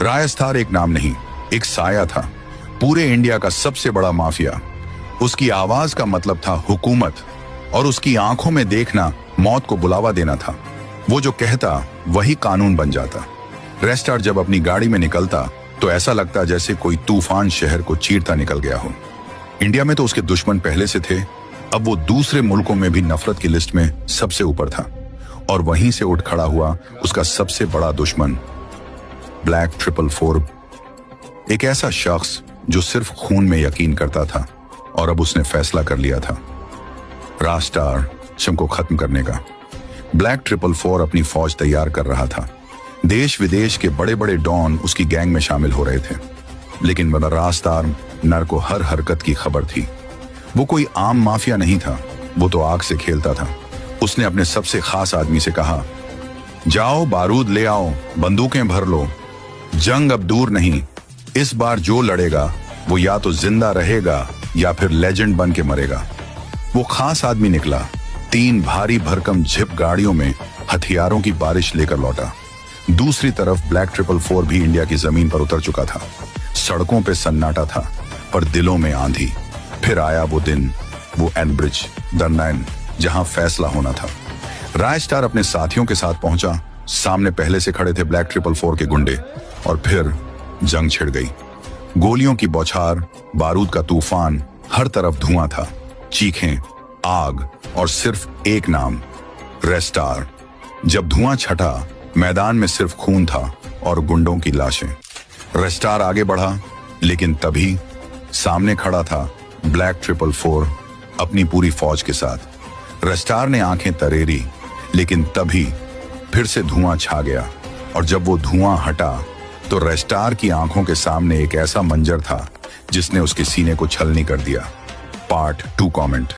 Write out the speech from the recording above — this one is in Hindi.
रायस्तार एक नाम नहीं, एक साया था, पूरे इंडिया का सबसे बड़ा माफिया। उसकी आवाज का मतलब था हुकूमत और उसकी आंखों में देखना मौत को बुलावा देना था। वो जो कहता वही कानून बन जाता। रेस्टार जब अपनी गाड़ी में निकलता तो ऐसा लगता जैसे कोई तूफान शहर को चीरता निकल गया हो। इंडिया में तो उसके दुश्मन पहले से थे, अब वो दूसरे मुल्कों में भी नफरत की लिस्ट में सबसे ऊपर था। और वहीं से उठ खड़ा हुआ उसका सबसे बड़ा दुश्मन, ब्लैक 444, एक ऐसा शख्स जो सिर्फ खून में यकीन करता था और अब उसने फैसला कर लिया था रास्टार को खत्म करने का। ब्लैक 444 अपनी फौज तैयार कर रहा था। देश विदेश के बड़े बड़े डॉन उसकी गैंग में शामिल हो रहे थे, लेकिन रास्तार नर को हर हरकत की खबर थी। वो कोई आम माफिया नहीं था, वो तो आग से खेलता था। उसने अपने सबसे खास आदमी से कहा, जाओ बारूद ले आओ, बंदूकें भर लो, जंग अब दूर नहीं, इस बार जो लड़ेगा वो या तो जिंदा रहेगा या फिर लेजेंड बन के मरेगा। वो खास आदमी निकला, 3 भारी भरकम जिप गाड़ियों में हथियारों की बारिश लेकर लौटा। दूसरी तरफ ब्लैक 444 भी इंडिया की जमीन पर उतर चुका था। सड़कों पे सन्नाटा था, पर दिलों में आंधी। फिर आया वो दिन, वो एनब्रिज दरनाइन, जहां फैसला होना था। रायस्टार अपने साथियों के साथ पहुंचा। सामने पहले से खड़े थे ब्लैक 444 के गुंडे, और फिर जंग छिड़ गई। गोलियों की बौछार, बारूद का तूफान, हर तरफ धुआं था, चीखें, आग और सिर्फ एक नाम, रेस्टार। जब धुआं छटा, मैदान में सिर्फ खून था और गुंडों की लाशें। रेस्टार आगे बढ़ा, लेकिन तभी सामने खड़ा था ब्लैक 444 अपनी पूरी फौज के साथ। रेस्टार ने आंखें तरेरी, लेकिन तभी फिर से धुआं छा गया, और जब वो धुआं हटा तो रेस्टार की आंखों के सामने एक ऐसा मंजर था जिसने उसके सीने को छलनी कर दिया। Part 2 comment.